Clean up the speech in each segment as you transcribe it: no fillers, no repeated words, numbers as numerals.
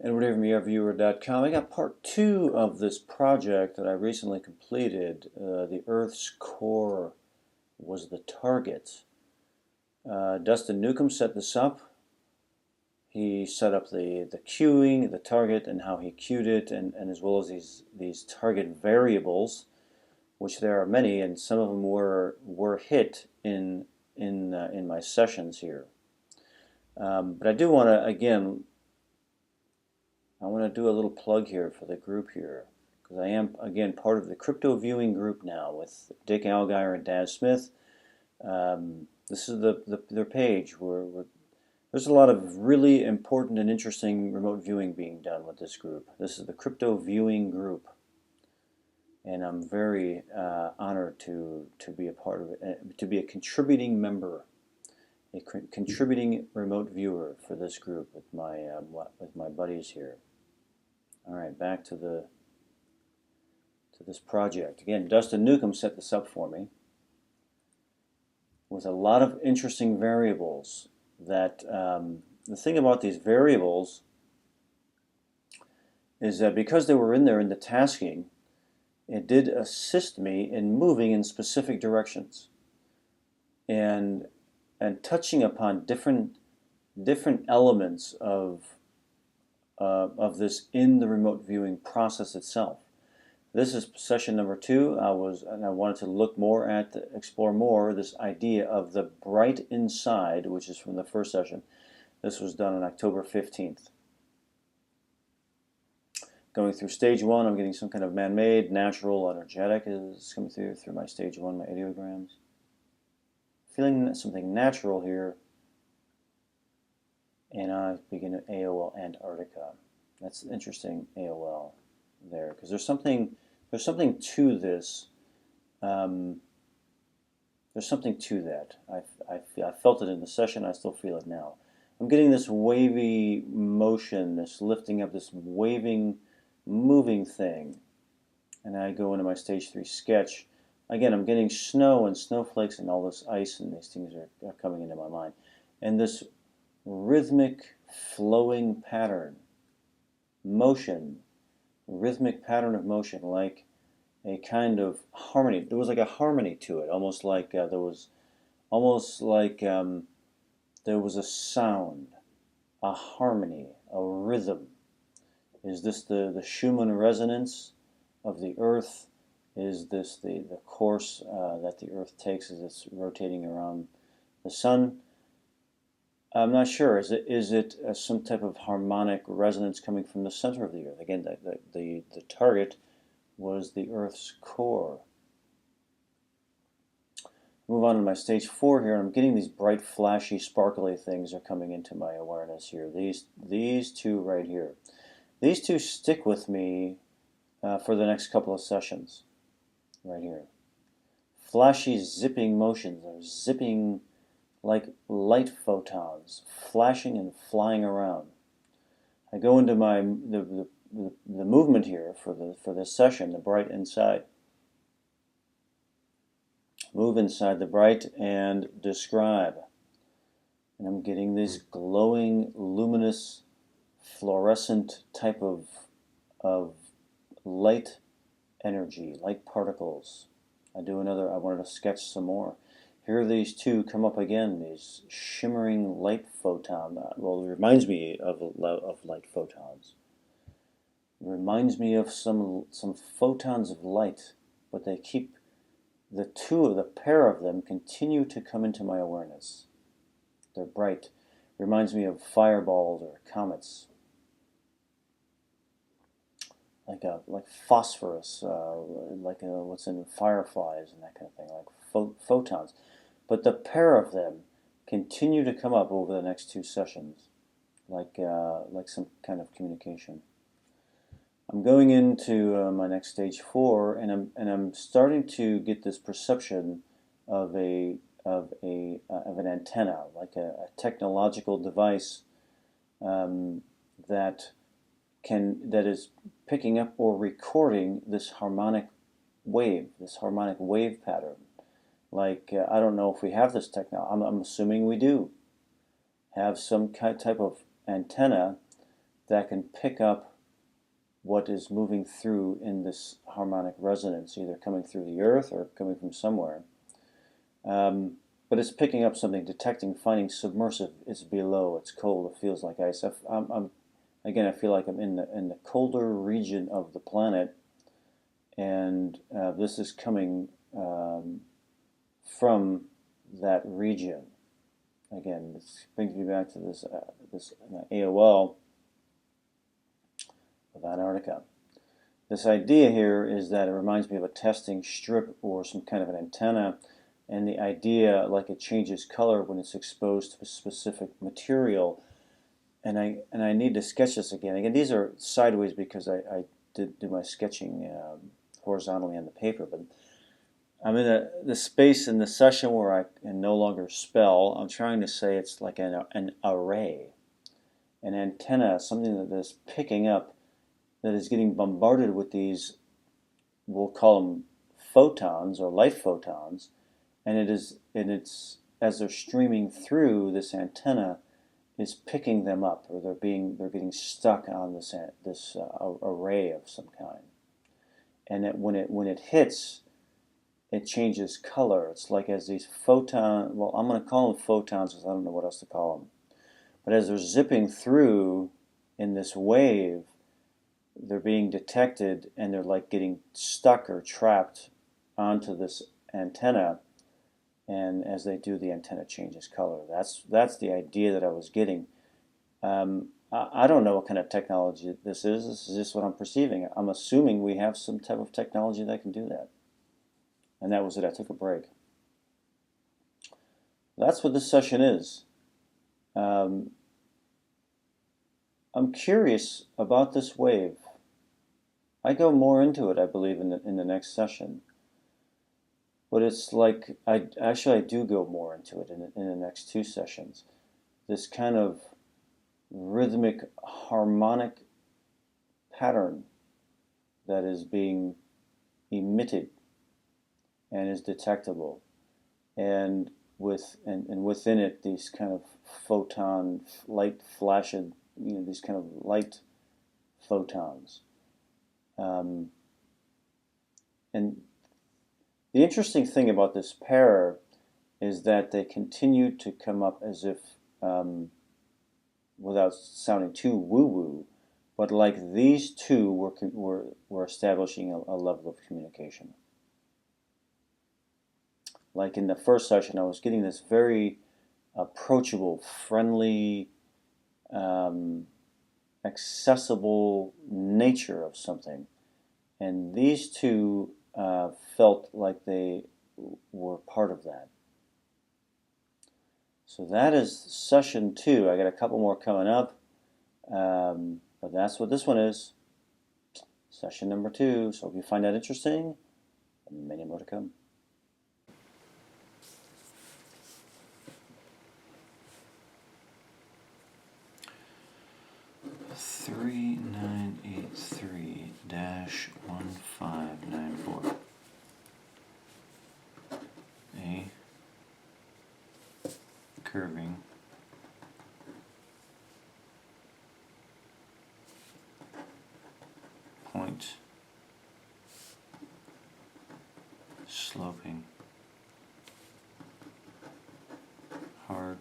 EdwardAvermeyerViewer.com. I got part two of this project that I recently completed. The Earth's core was the target. Dustin Newcomb set this up. He set up the cueing, the target, and how he cued it, and as well as these target variables, which there are many, and some of them were hit in my sessions here. But I do want to I want to do a little plug here for the group here, because I am, again, part of the crypto viewing group now with Dick Algeier and Daz Smith. This is their page where there's a lot of really important and interesting remote viewing being done with this group. This is the crypto viewing group, and I'm very honored to be a part of it, to be a contributing member, a contributing remote viewer for this group with my buddies here. All right, back to this project. Again, Dustin Newcomb set this up for me with a lot of interesting variables. That the thing about these variables is that because they were in there in the tasking, it did assist me in moving in specific directions and touching upon different elements of this in the remote viewing process itself. This is session number 2. I wanted to look more at, explore more this idea of the bright inside, which is from the first session. This was done on October 15th. Going through stage 1, I'm getting some kind of man-made, natural, energetic is coming through my stage 1, my ideograms. Feeling something natural here. And I begin at AOL Antarctica. That's interesting, AOL there, because there's something to this. There's something to that. I felt it in the session. I still feel it now. I'm getting this wavy motion, this lifting up, this waving, moving thing. And I go into my stage 3 sketch. Again, I'm getting snow and snowflakes and all this ice, and these things are coming into my mind. And this rhythmic flowing pattern, motion, rhythmic pattern of motion, like a kind of harmony. There was like a harmony to it, almost like there was a sound, a harmony, a rhythm. Is this the Schumann resonance of the Earth? Is this the course that the Earth takes as it's rotating around the Sun? I'm not sure. Is it some type of harmonic resonance coming from the center of the Earth? Again, the target was the Earth's core. Move on to my stage 4 here. I'm getting these bright, flashy, sparkly things are coming into my awareness here. These two right here. These two stick with me for the next couple of sessions. Right here. Flashy, zipping motions. They're zipping like light photons, flashing and flying around. I go into the movement here for this session, the bright inside. Move inside the bright and describe. And I'm getting this glowing, luminous, fluorescent type of light energy, light particles. I wanted to sketch some more. Here these two come up again, these shimmering light photons. Well, it reminds me of light photons. It reminds me of some photons of light, but they keep, the pair of them continue to come into my awareness. They're bright. It reminds me of fireballs or comets. Like phosphorus, what's in fireflies and that kind of thing, like photons. But the pair of them continue to come up over the next 2 sessions, like some kind of communication. I'm going into my next stage 4, and I'm starting to get this perception of an antenna, like a technological device that is picking up or recording this harmonic wave pattern. Like, I don't know if we have this technology. I'm assuming we do have some type of antenna that can pick up what is moving through in this harmonic resonance, either coming through the earth or coming from somewhere. But it's picking up something, detecting, finding submersive. It's below. It's cold. It feels like ice. Again, I feel like I'm in the colder region of the planet, and this is coming from that region. Again, this brings me back to this AOL of Antarctica. This idea here is that it reminds me of a testing strip or some kind of an antenna, and the idea like it changes color when it's exposed to a specific material. And I need to sketch this again. Again, these are sideways because I did do my sketching horizontally on the paper, but I'm in the space in the session where I can no longer spell. I'm trying to say it's like an array, an antenna, something that is picking up, that is getting bombarded with these, we'll call them photons or light photons, and it's as they're streaming through, this antenna is picking them up, or they're getting stuck on this array of some kind, and that when it hits, it changes color. It's like as these photons, well, I'm going to call them photons because I don't know what else to call them, but as they're zipping through in this wave, they're being detected and they're like getting stuck or trapped onto this antenna, and as they do, the antenna changes color. That's the idea that I was getting. I don't know what kind of technology this is. This is just what I'm perceiving. I'm assuming we have some type of technology that can do that. And that was it. I took a break. That's what this session is. I'm curious about this wave. I go more into it, I believe, in the next session. But it's like I do go more into it in the next two sessions. This kind of rhythmic, harmonic pattern that is being emitted and is detectable, and within it these kind of photon light flashing, these kind of light photons, and the interesting thing about this pair is that they continue to come up as if, without sounding too woo-woo, but like these two were establishing a level of communication. Like in the first session, I was getting this very approachable, friendly, accessible nature of something. And these two felt like they were part of that. So that is session 2. I got a couple more coming up, but that's what this one is. Session number 2. So if you find that interesting, many more to come. Three 983-1594. A curving point, sloping, hard,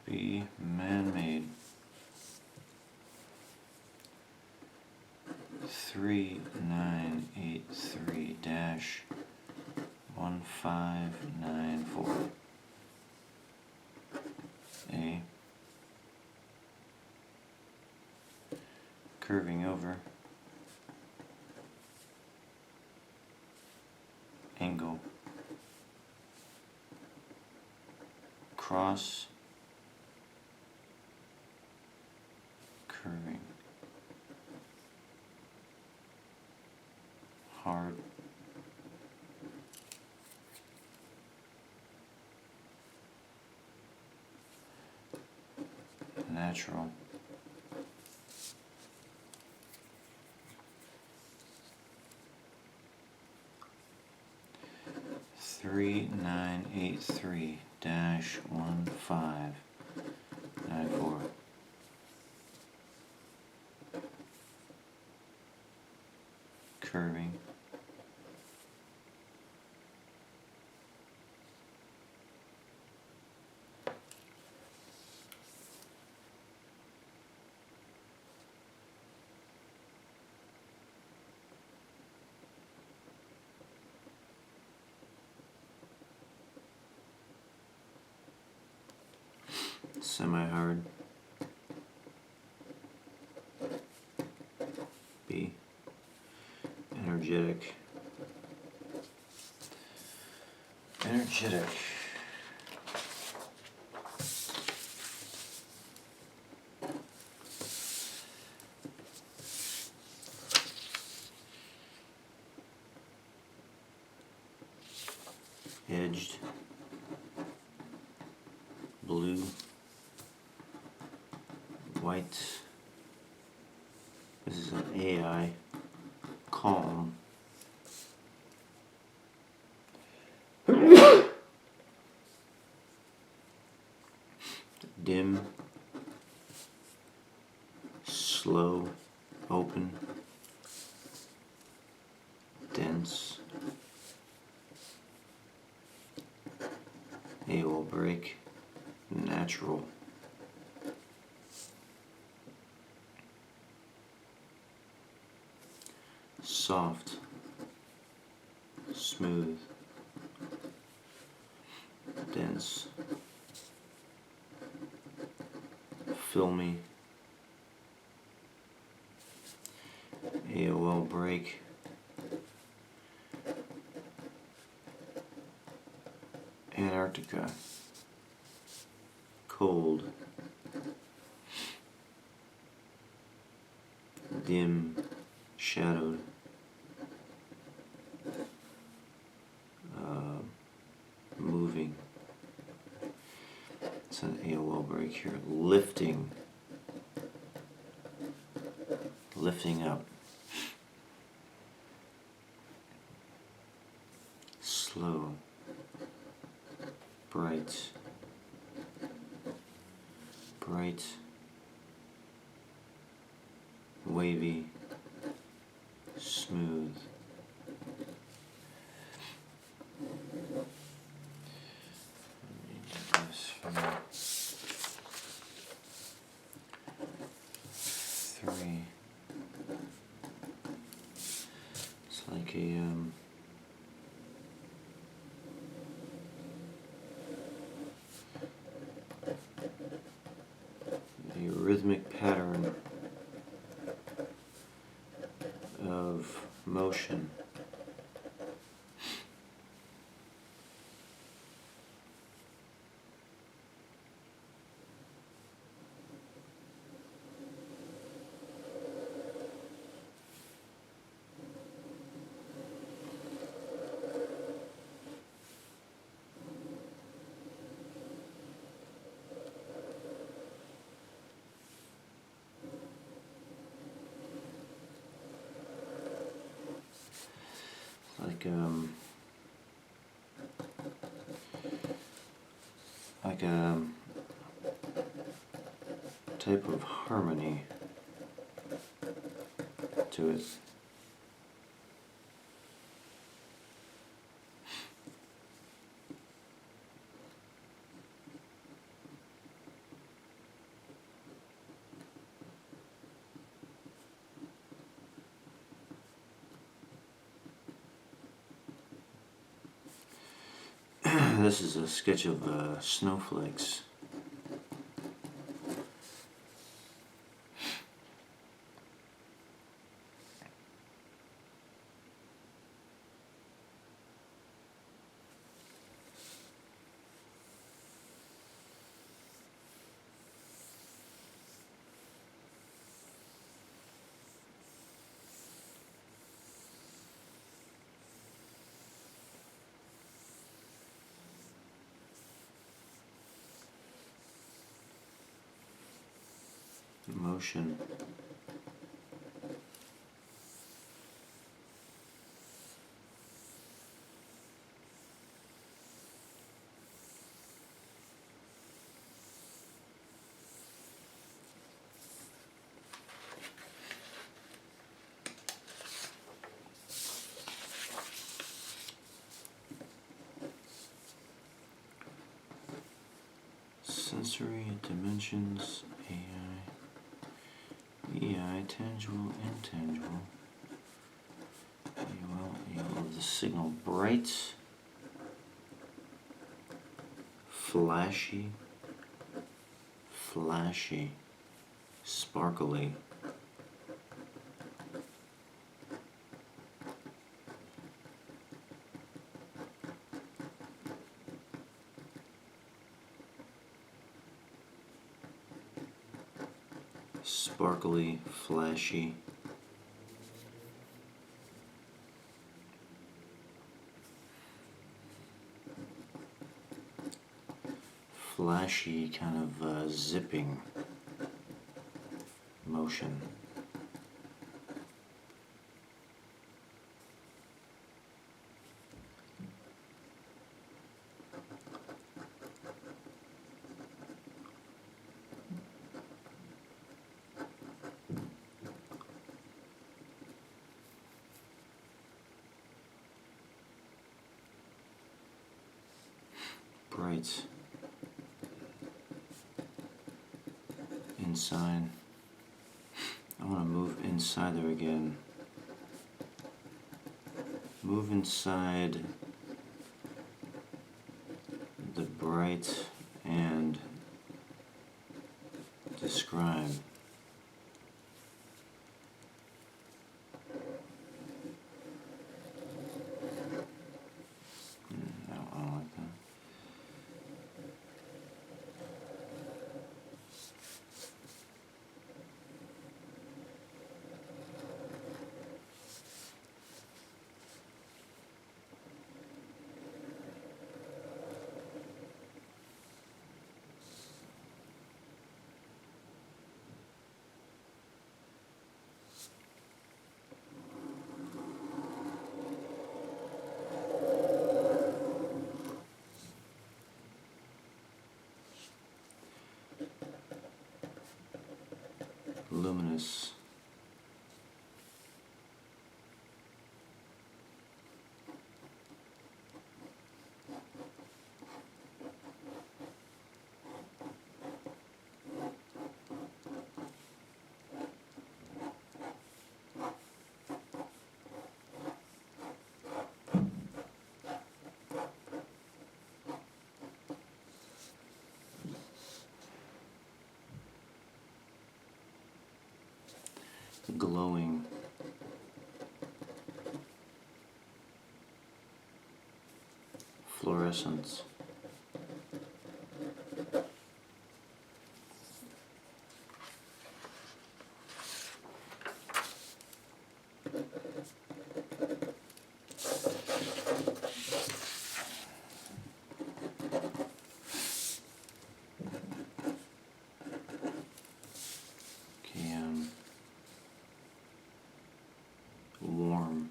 be man-made. 3983-1594. A curving over, angle, cross, curving, hard, natural, 3983-1594. Curving. Semi-hard. B. Energetic. Energetic. Edged. Blue. White. This is an AI. Calm. Dim. Slow. Open. Dense. AOL break. Natural. Soft. Smooth. Dense. Filmy. AOL break. Antarctica. Cold. Dim. Shadowed. Moving. It's an AOL break here. Lifting. Lifting up. Slow. Bright. Bright. Wavy. Smooth. Three. It's like a rhythmic pattern of motion. Like a type of harmony to it. This is a sketch of snowflakes. Motion. sensory, dimensions, AI, EI, tangible, intangible, AOL, AOL of the signal, bright, flashy, flashy, sparkly, sparkly, flashy, flashy, kind of zipping motion. Bright, inside. I want to move inside there again. Move inside the bright and describe. I don't like that. Luminous. Glowing. Fluorescence. Warm.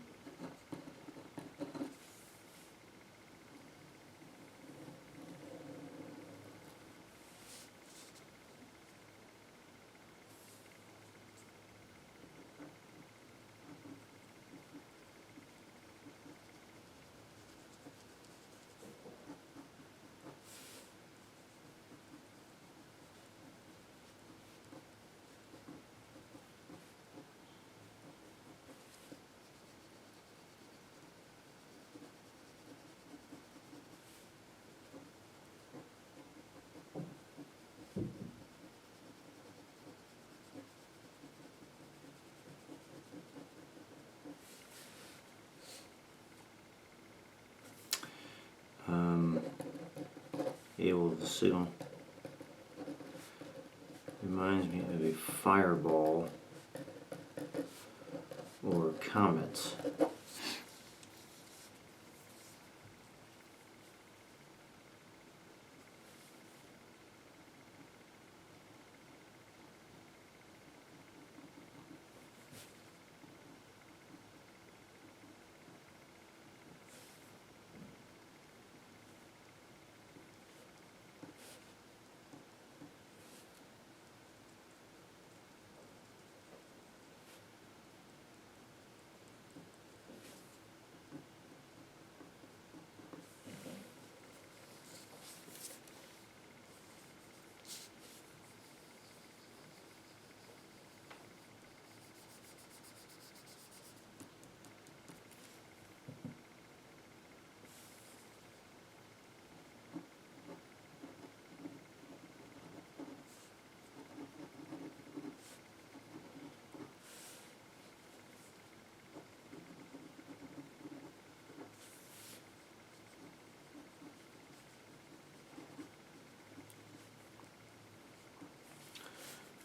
Able to signal. Reminds me of a fireball or a comet.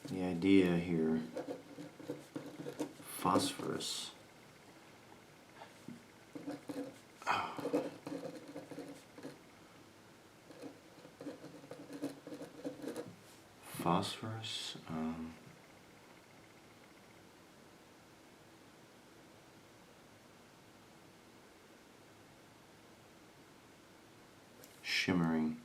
the idea here, phosphorus. Phosphorus, shimmering.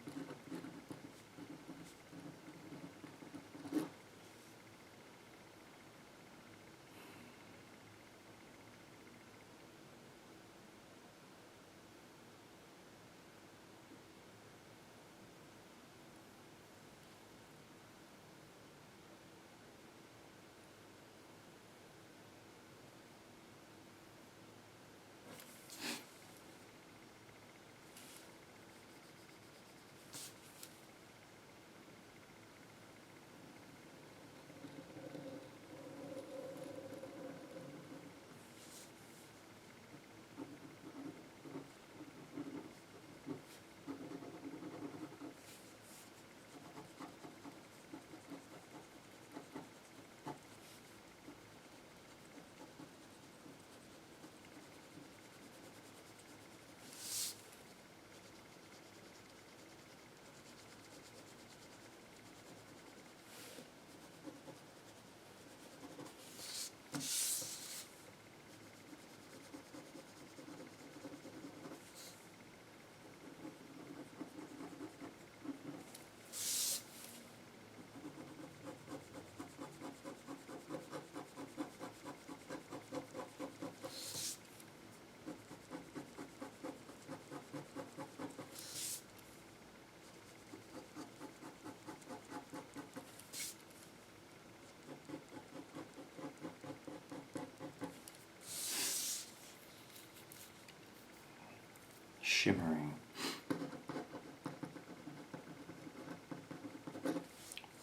Shimmering,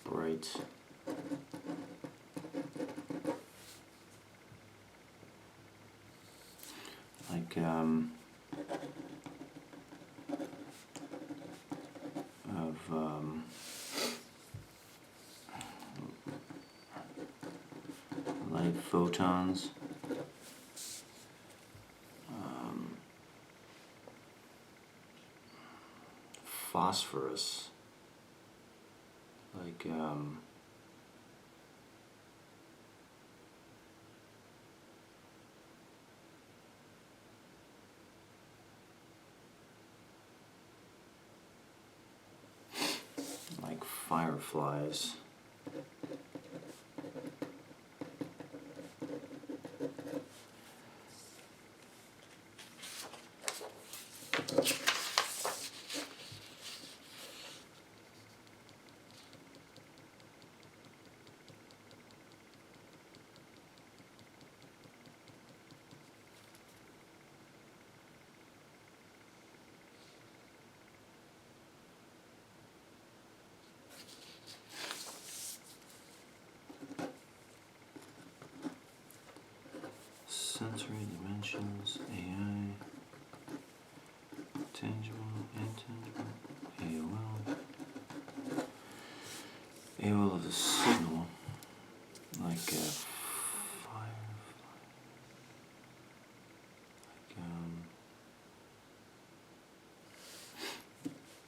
bright, like light photons. Phosphorus, like fireflies. Sensory dimensions, AI, tangible, intangible, AOL. AOL of the signal, like a firefly,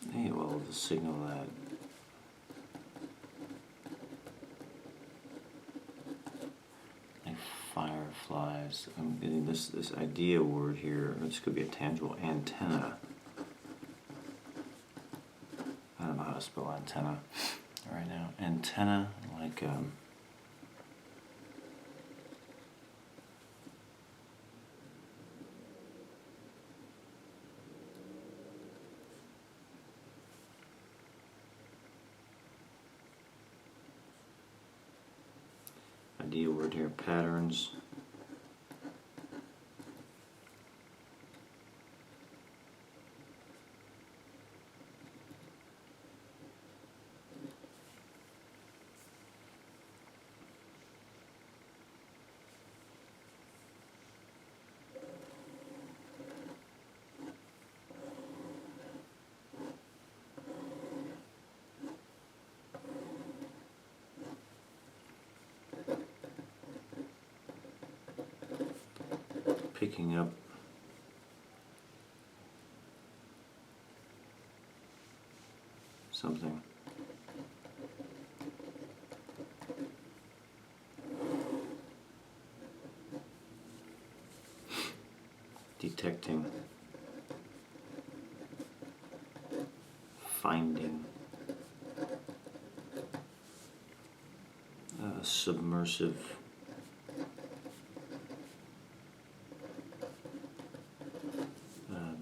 like AOL of the signal that fireflies. I'm getting this idea word here. This could be a tangible antenna. I don't know how to spell antenna right now. Antenna, like idea word here, patterns. picking up something. Detecting, finding, submersive,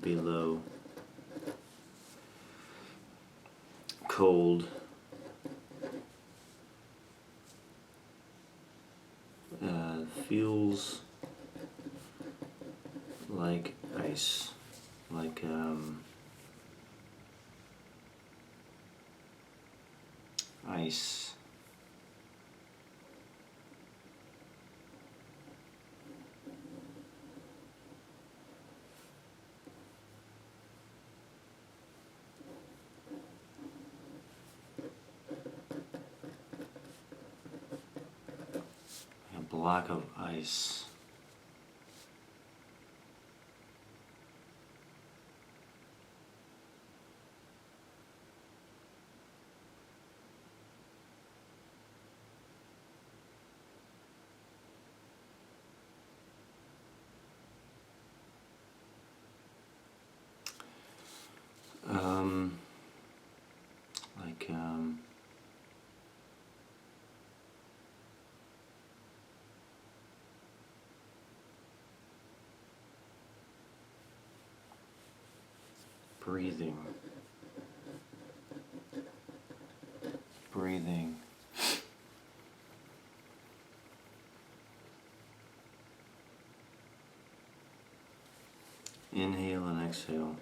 below, cold, feels like ice, like ice. A block of ice. Like breathing, breathing. Inhale and exhale.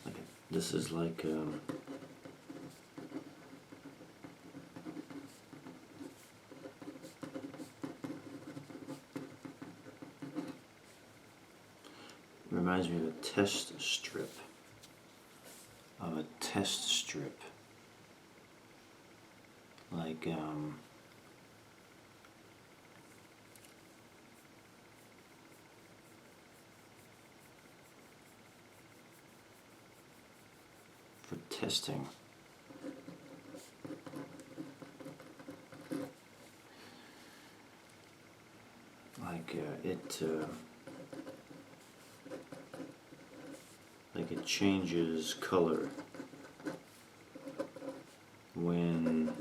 Like this is like reminds me of a test strip. Like for testing. Like it changes color when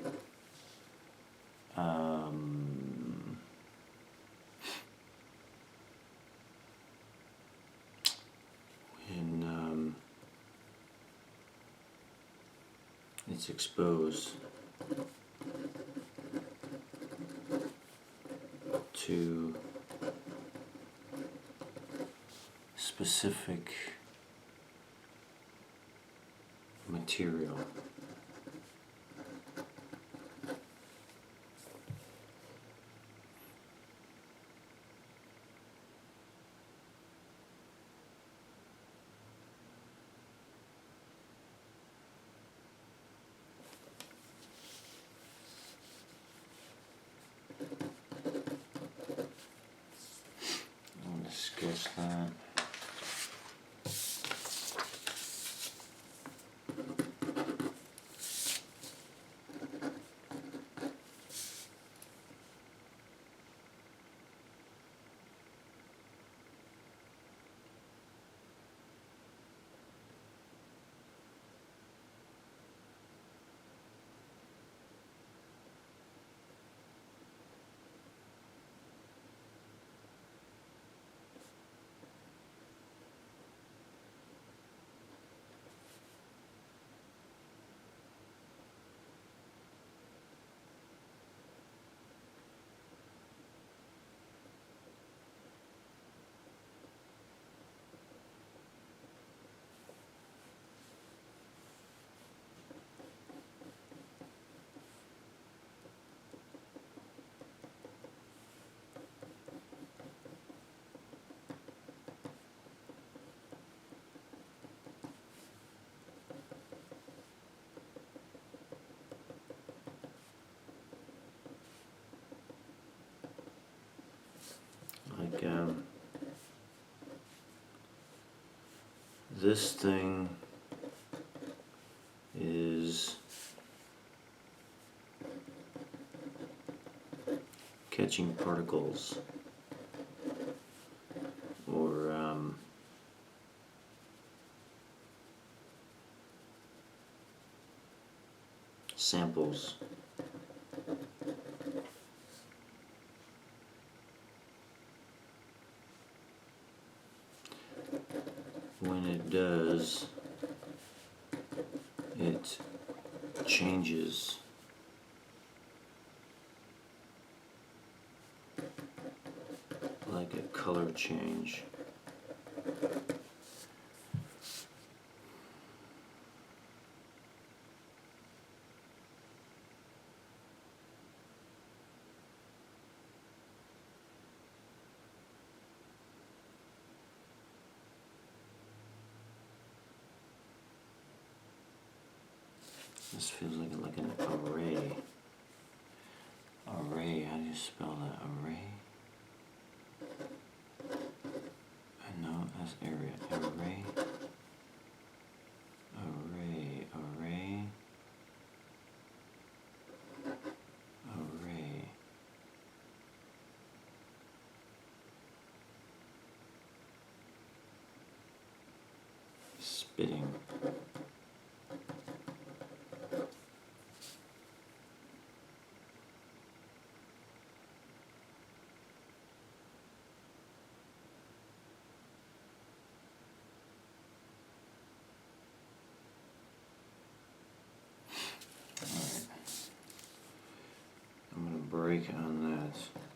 it's exposed to specific material. I'll discuss that. this thing is catching particles or samples. When it does, it changes like a color change. This feels like an array. Array, how do you spell that? Array? No, that's area. Array. Array. Array. Array. Spitting. I'm going to break on that.